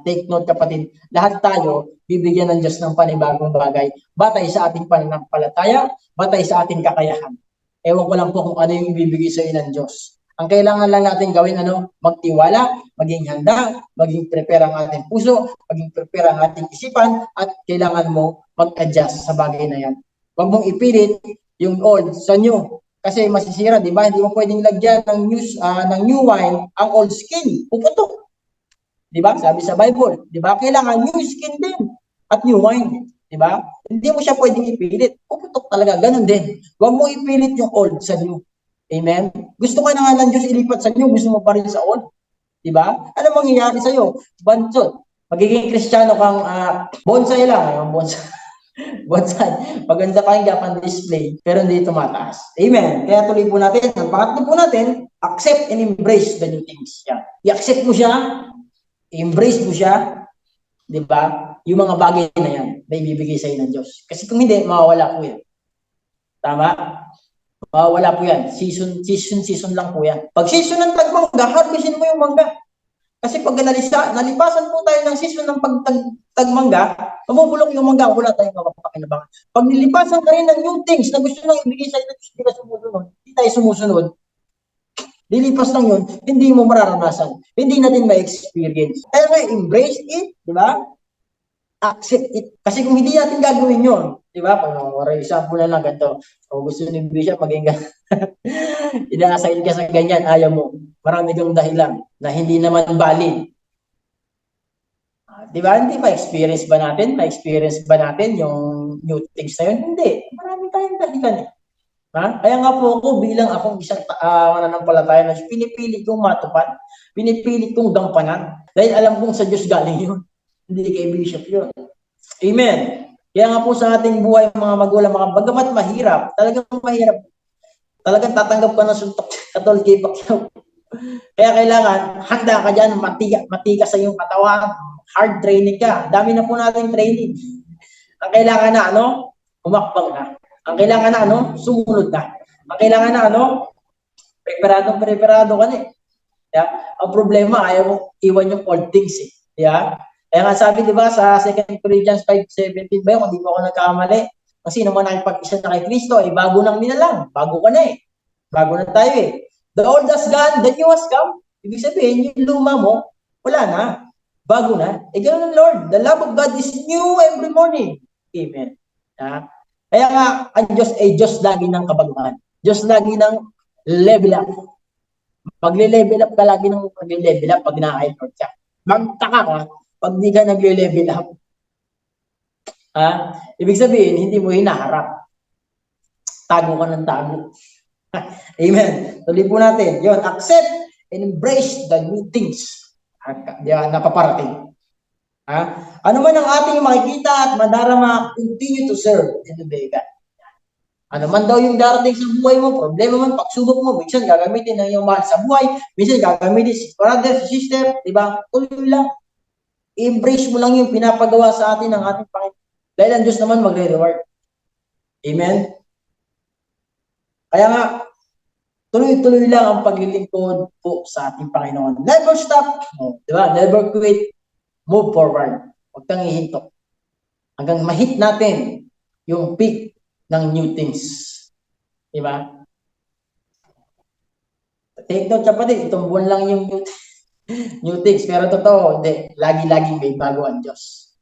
Take note, kapatid, lahat tayo bibigyan ng Diyos ng panibagong bagay batay sa ating pananampalataya, batay sa ating kakayahan. Ewan ko lang po kung ano yung ibibigay sa iyo ng Diyos. Ang kailangan lang natin gawin, magtiwala, maging handa, maging prepare ang ating puso, maging prepare ang ating isipan, at kailangan mo mag-adjust sa bagay na yan. Huwag mong ipilit yung old sa new. Kasi masisira, di ba? Hindi mo pwedeng lagyan ng new wine ang old skin. Puputok. Di ba? Sabi sa Bible, di ba? Kailangan new skin din at new wine. Di ba? Hindi mo siya pwedeng ipilit. Puputok talaga. Ganun din. Huwag mo ipilit yung old sa new. Amen? Gusto ka na nga ng Diyos ilipat sa new, gusto mo pa rin sa old. Di ba? Ano mangyayari sa'yo? Bansot. Magiging Kristiyano kang bonsai lang. Bonsai. Maganda pa yung Japan display, pero hindi tumataas. Amen. Kaya tuloy po natin. Ang pangatlo po natin, accept and embrace the new things. Yan. I-accept mo siya, i-embrace mo siya, di ba? Yung mga bagay na yan, na ibibigay sa iyo ng Diyos. Kasi kung hindi, mawawala po yan. Tama? Mawawala po yan. Season lang po yan. Pag season ng tagmangga, harvestin mo yung mangga. Kasi pag nalipasan po tayo ng season ng pagtagmangga, mabubulok yung mangga, wala tayong mapapakinabangan. Pag nilipasan ka rin ng new things na gusto nang ibigay sa iyo ng Diyos, hindi ka sumusunod, hindi tayo sumusunod, Lilipas lang yun, hindi mo mararanasan. Hindi natin ma-experience. Kaya nga, embrace it, di ba? Accept it. Kasi kung hindi natin gagawin yun, di ba? For example na lang, ganito. O gusto ni Bishop maging ina-assign ka sa ganyan, ayaw mo. Marami kang dahilan na hindi naman valid. Di ba? Hindi ma-experience ba natin? Ma-experience ba natin yung new things na yun? Hindi. Marami tayong dahilan eh. Ha? Kaya nga po ako bilang akong isang mananampalataya na pinipili kong matupad, pinipili kong gampanan. Dahil alam kong sa Diyos galing yun. Hindi kay Bishop yun. Amen. Kaya nga po sa ating buhay mga magulang, mga bagamat mahirap, talagang mahirap. Talagang tatanggap ka ng suntok katol kay Pacquiao. Kaya kailangan, handa ka dyan, matigas sa iyong katawan, hard training ka. Dami na po nating training. Ang kailangan na, humakbang na. Ang kailangan na, sumunod na. Ang kailangan na, preparado ka na eh. Yeah? Ang problema, ayaw mo iwan yung old things eh. Yeah? Kaya nga sabi, di ba, sa 2 Corinthians 5:17 ba yun, kung di ko ako nagkamali, kasi naman nakipag-isa na kay Kristo, eh, bago nang nilalang. Bago ka na eh. Bago na tayo eh. The old has gone, the new has come. Ibig sabihin, yung luma mo, wala na. Bago na. Eh, ganoon ang Lord. The love of God is new every morning. Amen. Ha? Kaya nga, ang Diyos ay Diyos lagi ng kabaguhan. Diyos lagi ng level up. Magle-level up ka lagi ng magle-level up pag na-Lord ka. Magtaka ka pag di ka nagle-level up. Ha? Ibig sabihin, hindi mo hinaharap. Tago ka ng tago. Amen. Tuloy po natin. Yun, accept and embrace the new things na paparating. Ha? Ano man ang ating makikita at madarama, continue to serve and obey God. Ano man daw yung darating sa buhay mo, problema man, pagsubok mo, minsan gagamitin ng iyong mahal sa buhay, minsan gagamitin si brother, si sister, di ba? Tuloy lang. Embrace mo lang yung pinapagawa sa atin ng ating Panginoon. Dahil ang Diyos naman magre-reward. Amen? Kaya nga, tuloy-tuloy lang ang paglilingkod po sa ating Panginoon. Never stop. Di ba? Never quit. Move forward. Huwag kang ihinto. Hanggang ma-hit natin yung peak ng new things. Di ba? Take note siya pa din. Itong buwan lang yung new things. Pero totoo, hindi. Lagi-laging may bago ang Diyos.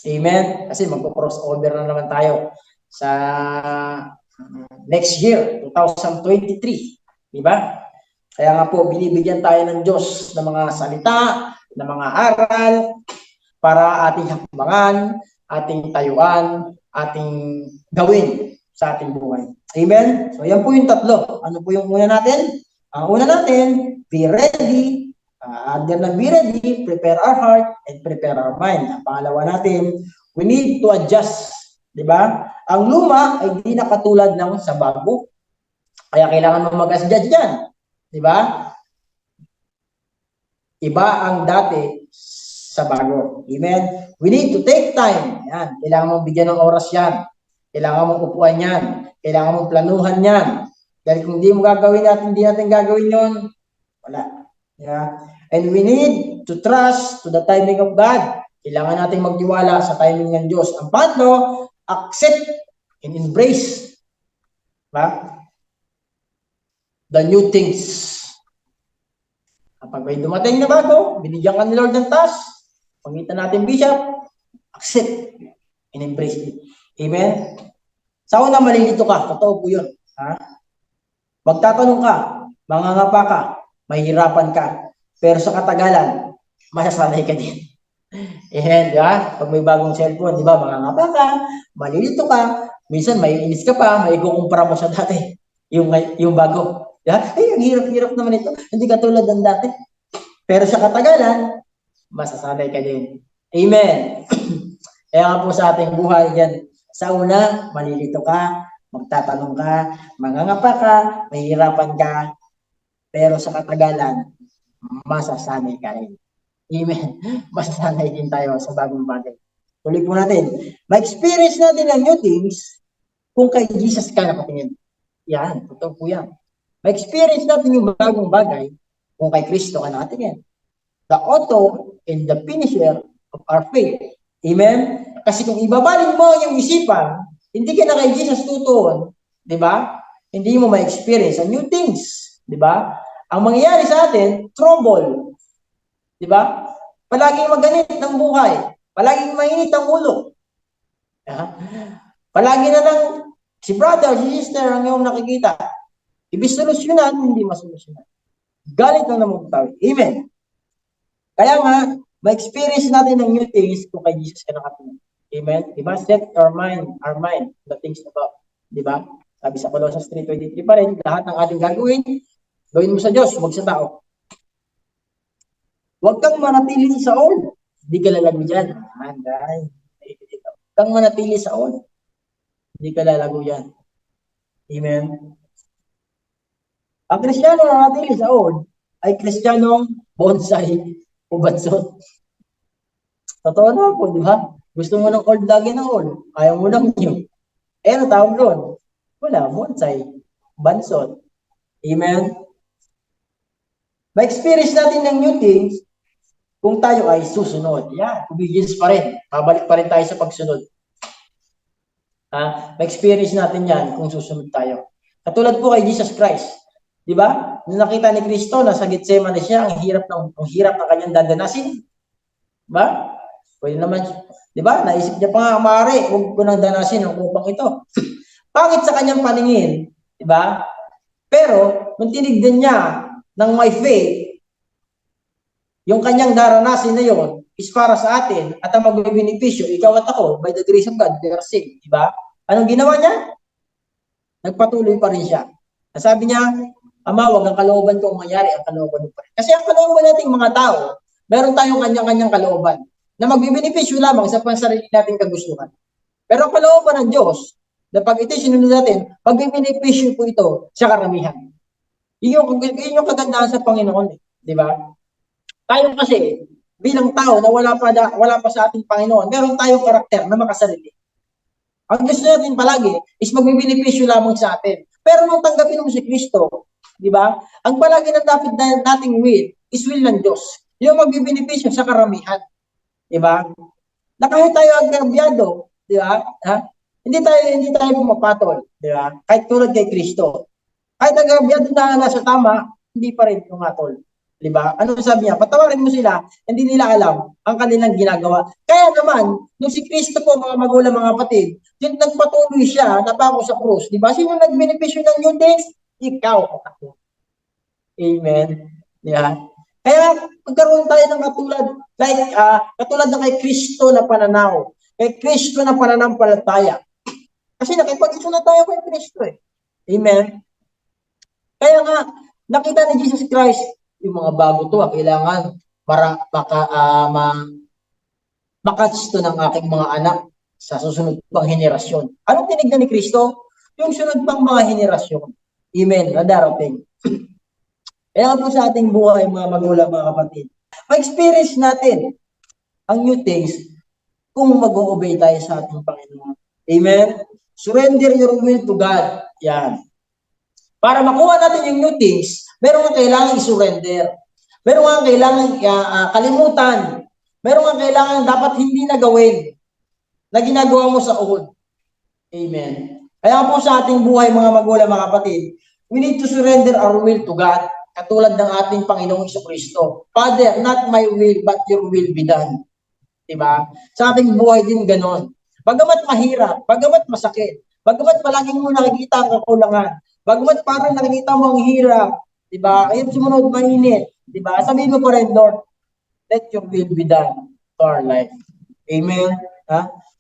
Amen? Kasi magpo-crossover na naman tayo sa next year, 2023. Di ba? Kaya nga po, binibigyan tayo ng Diyos ng mga salita, ng mga aral, para ating hakbangan, ating tayuan, ating gawin sa ating buhay. Amen? So, yan po yung tatlo. Ano po yung una natin? Ang una natin, be ready. Under ng be ready, prepare our heart and prepare our mind. Ang pangalawa natin, we need to adjust. Di ba? Ang luma ay di na katulad ng sa bago. Kaya kailangan mo mag-adjust dyan. Di ba? Iba ang dati sa bago. Amen? We need to take time. Yan. Kailangan mong bigyan ng oras yan. Kailangan mong upuan yan. Kailangan mong planuhan yan. Dahil kung hindi mo gagawin natin, hindi natin gagawin yon, wala. Yeah. And we need to trust to the timing of God. Kailangan natin magtiwala sa timing ng Diyos. Ang pangatlo, accept and embrace. Diba? The new things. Kapag may dumating na bago, binigyan ka ni Lord ng task, pangitan natin Bishop, accept and embrace it. Amen? Sa una, malilito ka. Totoo po yun. Ha? Magtatanong ka, mangangapa ka, mahihirapan ka, pero sa katagalan, masasanay ka din. Amen, di ba? Pag may bagong cellphone, di ba, mangangapa ka, malilito ka, minsan may inis ka pa, may ikukumpara mo sa dati, yung bago. Yeah? Ay, ang hirap-hirap naman ito. Hindi katulad ng dati. Pero sa katagalan, masasanay ka din. Amen. Kaya nga po sa ating buhay yan, sa una, malilito ka, magtatanong ka, mangangapa ka, mahihirapan ka, pero sa katagalan, masasanay ka rin. Amen. Masasanay din tayo sa bagong bagay. Tuloy po natin. Ma-experience natin ang new things kung kay Jesus ka nakatingin. Yan, totoo po yan. Ma-experience natin yung bagong bagay kung kay Kristo ka nakatingin. The author and the finisher of our faith. Amen? Kasi kung ibabaling mo yung isipan, hindi ka na kay Jesus tutuon, di ba? Hindi mo ma-experience ang new things. Di ba? Ang mangyayari sa atin, trouble. Di ba? Palaging maganit ng buhay. Palaging mainit ang ulo. Palagi na lang si brother, si sister ang iyong nakikita. Ibig solusyonan, hindi masolusyonan. Galit lang naman tayo. Amen. Kaya nga, ma-experience natin ng new things kung kay Jesus ka nakatingin. Amen? Diba? Set our mind, the things above. Diba? Sabi sa Colossians 3:23 pa rin, lahat ng ating gagawin, gawin mo sa Diyos, huwag sa tao. Huwag kang manatili sa Saul. Hindi ka lalago dyan. Huwag kang manatili sa Saul. Hindi ka lalago dyan. Amen? Ang Kristiyano na nanatili sa Saul ay Kristiyanong bonsai o bansot. Totoo na po, di ba? Gusto mo ng old lagi ng old. Ayaw mo ng new. Eh, ano tawag doon? Wala, bonsai. Bansot. Amen? Ma-experience natin ng new things kung tayo ay susunod. Yan, obedience pa rin. Babalik pa rin tayo sa pagsunod. Ma-experience natin yan kung susunod tayo. Katulad po kay Jesus Christ. Di ba? Nung nakita ni Kristo, nasa Getsemane siya, ang hirap ng kanyang dadanasin. Di ba? Pwede naman, di ba? Naisip niya pa nga, maaari, huwag ko nang danasin ang upang ito. Pangit sa kanyang paningin, di ba? Pero, nung tinignan niya ng may faith, yung kanyang daranasin na yon is para sa atin at ang magbibinipisyo, ikaw at ako, by the grace of God, we are saved, di ba? Anong ginawa niya? Nagpatuloy pa rin siya. Sabi niya, Ama, wag ang kalooban ko ang mangyari, ang kalooban mo pa rin. Kasi ang kalooban nating mga tao, meron tayong kanyang-kanyang kalooban na magbibinipisyo lamang sa pansarili nating kagustuhan. Pero ang kalooban ng Diyos, na pag ito sinunod natin, magbibinipisyo po ito sa karamihan. Yun yung kagandahan sa Panginoon. Di ba? Tayo kasi, bilang tao na wala pa sa ating Panginoon, meron tayong karakter na makasarili. Ang gusto natin palagi is magbibinipisyo lamang sa atin. Pero nung tanggapin mo si Kristo, di ba? Ang palagi na dapat nating will is will ng Diyos. Yung magbibinipisyo sa karamihan. Di ba? Na kahit tayo agrabyado, di ba? Hindi tayo pumapatol, di ba? Kahit tulad kay Kristo. Kahit agrabyado na nasa tama, hindi pa rin pumatol. Di ba? Ano sabi niya? Patawarin mo sila, hindi nila alam ang kanilang ginagawa. Kaya naman, nung si Kristo po, mga magulang, mga kapatid, yung nagpatuloy siya, napako sa krus, di ba? Sino nagbenepisyo ng new things? Ikaw at ako. Amen. Di ba? Kaya magkaroon tayo ng katulad ng kay Kristo na pananaw. Kay Kristo na pananampalataya. Kasi nakipag-iso na tayo kay Kristo eh. Amen. Kaya nga, nakita ni Jesus Christ, yung mga bago to, kailangan makatch to ng aking mga anak sa susunod pang henerasyon. Anong tinignan ni Kristo? Yung sunod pang mga henerasyon. Amen. Na darating. Kaya po sa ating buhay, mga magulang, mga kapatid, ma-experience natin ang new things kung mag-o-obey tayo sa ating Panginoon. Amen? Surrender your will to God. Yan. Para makuha natin yung new things, meron nga kailangan i-surrender. Meron nga kailangan kalimutan. Meron nga kailangan dapat hindi na gawin na ginagawa mo sa old. Amen. Kaya po sa ating buhay, mga magulang, mga kapatid, we need to surrender our will to God, katulad ng ating Panginoong Jesucristo. Father, not my will, but your will be done. Diba? Sa ating buhay din ganon. Bagamat mahirap, bagamat masakit, bagamat palaging mo nakikita ang kakulangan, bagamat parang nakikita mo ang hirap, diba? Kaya sumunod mainit, diba? Sabihin mo pa rin, Lord, let your will be done to our life. Amen?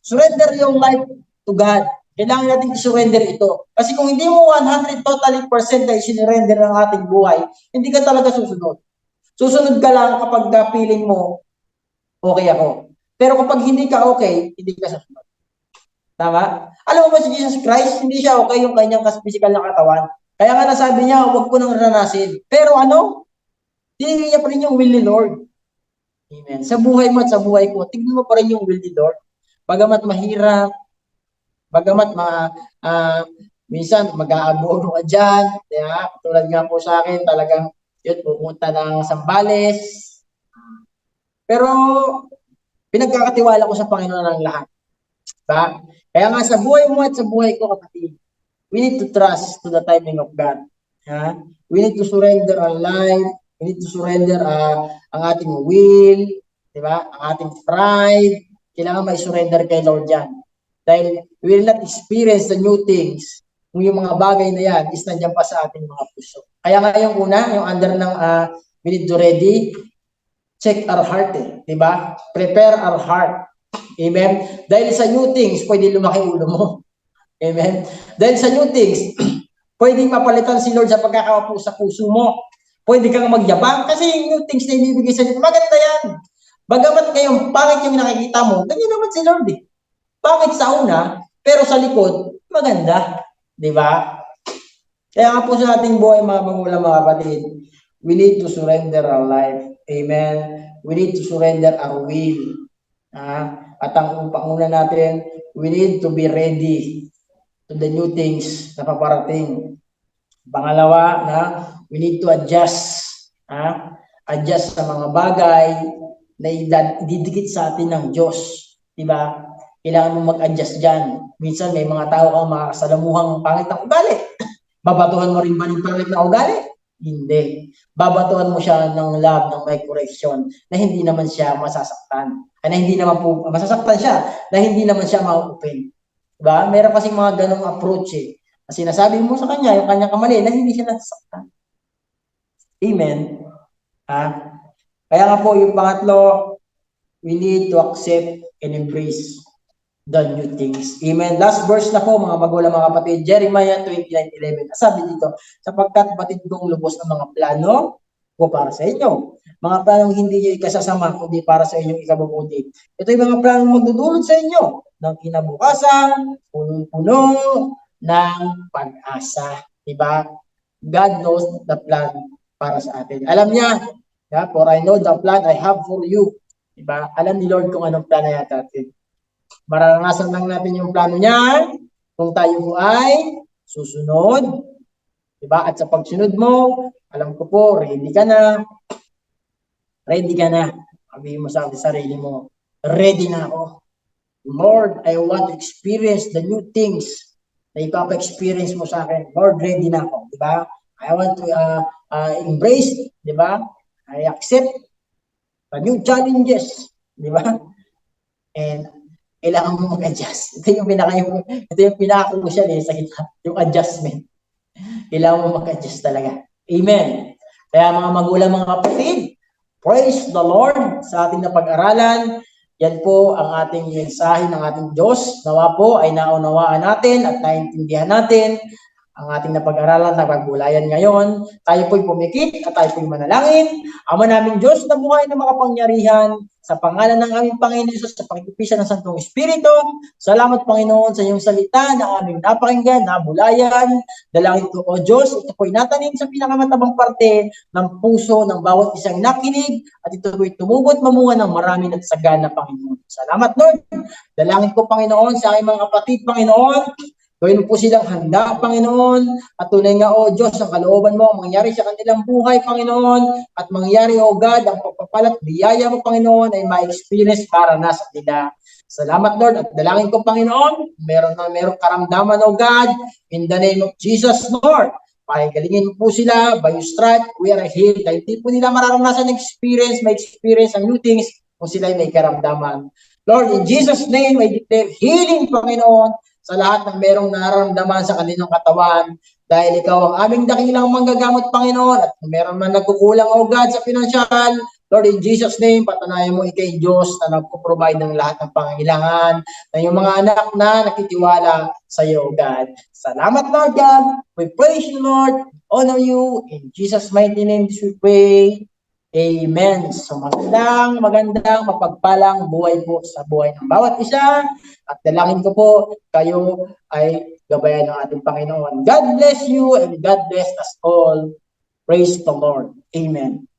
Surrender your life to God. Kailangan natin i-surrender ito. Kasi kung hindi mo 100 totally percent na i-surrender ang ating buhay, hindi ka talaga susunod. Susunod ka lang kapag feeling mo, okay ako. Pero kapag hindi ka okay, hindi ka susunod. Tama? Alam mo ba si Jesus Christ, hindi siya okay yung kanyang physical na katawan. Kaya nga nasabi niya, huwag ko nang ranasin. Pero tinignan niya pa rin yung will ni Lord. Amen. Sa buhay mo at sa buhay ko, tignan mo pa rin yung will ni Lord. Bagamat mahirap, bagamat minsan mag-aabono ka dyan, tulad nga po sa akin, talagang pupunta ng Sambales. Pero pinagkakatiwala ko sa Panginoon ng lahat. Diba? Kaya nga sa buhay mo at sa buhay ko, kapatid, we need to trust to the timing of God. Ha? We need to surrender our life. We need to surrender ang ating will, di ba? Ang ating pride. Kailangan ma-surrender kay Lord yan. Dahil we will not experience the new things kung yung mga bagay na yan is nandiyan pa sa ating mga puso. Kaya nga yung una, yung under ng we need to ready, check our heart di ba? Prepare our heart. Amen? Dahil sa new things, pwede lumaki ulo mo. Amen? Dahil sa new things, pwedeng mapalitan si Lord sa pagkakawapo sa puso mo. Pwede kang magyabang kasi yung new things na ibibigay sa iyo, maganda yan. Bagamat ngayong pangit yung nakikita mo, ganyan naman si Lord eh. Pangit sa una, pero sa likod, maganda. Di ba? Kaya nga po sa ating buhay mga magulang mga kapatid, we need to surrender our life. Amen? We need to surrender our will. At ang panguna natin, we need to be ready to the new things na paparating. Pangalawa, we need to adjust. Adjust sa mga bagay na ididikit sa atin ng Diyos. Diba? Kailangan mo mag-adjust dyan. Minsan may mga tao kang makakasalamuhang pangit na ugali. Babatuhan mo rin ba ng pangit na ugali? Hindi. Babatuhan mo siya ng love, ng may correction, na hindi naman siya masasaktan. Na hindi naman po, masasaktan siya, na hindi naman siya ma-open. Diba? Meron kasing mga ganong approach eh. Kasi sinasabi mo sa kanya, yung kanyang kamali, na hindi siya nasasaktan. Amen. Kaya nga po, yung pangatlo, we need to accept and embrace the new things. Amen. Last verse na po, mga magulang, mga kapatid, Jeremiah 29:11. Sabi dito, sapagkat batid kong lubos ang mga plano ko para sa inyo. Mga planong hindi nyo ikasasama, kundi para sa inyong ikabubuti. Ito yung mga planong magdudulot sa inyo ng kinabukasan, punong-puno ng pag-asa. Diba? God knows the plan para sa atin. Alam niya, for I know the plan I have for you. Diba? Alam ni Lord kung anong plan na natin. Mararanasan lang natin yung plano niya kung tayo ay susunod. Diba? At sa pagsunod mo, alam ko po, ready ka na. Ready ka na. Sabihin mo sa sarili mo, ready na ako. Lord, I want to experience the new things na ipapa-experience mo sa akin. Lord, ready na ako. Diba? I want to embrace, diba? I accept the new challenges. Diba? And kailangan mo mag-adjust. Ito yung pinaka-crucial sa gitna, yung adjustment. Kailangan mo mag-adjust talaga. Amen. Kaya mga magulang, mga kapatid, praise the Lord sa ating napag-aralan. Yan po ang ating mensahe ng ating Diyos. Nawa po ay naunawaan natin at naintindihan natin ang ating napag-aralan na pagbulayan ngayon. Tayo po'y pumikit at tayo po'y manalangin. Ama naming Diyos na buhay na makapangyarihan, sa pangalan ng aming Panginoon Jesus, sa pakikipisan ng Santong Espiritu, salamat Panginoon sa iyong salita na aming napakinggan, nabulayan. Dalangin ko, O Diyos, ito po'y natanim sa pinakamatabang parte ng puso ng bawat isang nakinig at ito po'y tumubot mamunga ng marami at sagana, Panginoon. Salamat Lord. Dalangin ko Panginoon sa aking mga kapatid, Panginoon, gawin mo po silang handa, Panginoon, at tunay nga, O Diyos, ang kalooban mo, mangyari sa kanilang buhay, Panginoon, at mangyari, O God, ang pagpapalat, biyaya mo, Panginoon, ay ma-experience para nasa nila. Salamat, Lord, at dalangin ko, Panginoon, merong karamdaman, O God, in the name of Jesus, Lord. Pakigalingin po sila, by your stripe, we are healed. Dahil hindi po nila mararanasan experience, may experience ang new things kung sila may karamdaman. Lord, in Jesus' name, I declare healing, Panginoon, sa lahat ng merong nararamdaman sa kanilang katawan, dahil ikaw ang aming dakilang manggagamot, Panginoon, at kung meron man nagkukulang, O God, sa pinansyal, Lord, in Jesus' name, patanayan mo ikay Diyos na nagpo-provide ng lahat ng pangangailangan ng iyong mga anak na nakitiwala sa iyo, O God. Salamat, Lord God. We praise you, Lord. Honor you. In Jesus' mighty name, we pray. Amen. So magandang, mapagpalang buhay po sa buhay ng bawat isa. At dalangin ko po, kayo ay gabayan ng ating Panginoon. God bless you and God bless us all. Praise the Lord. Amen.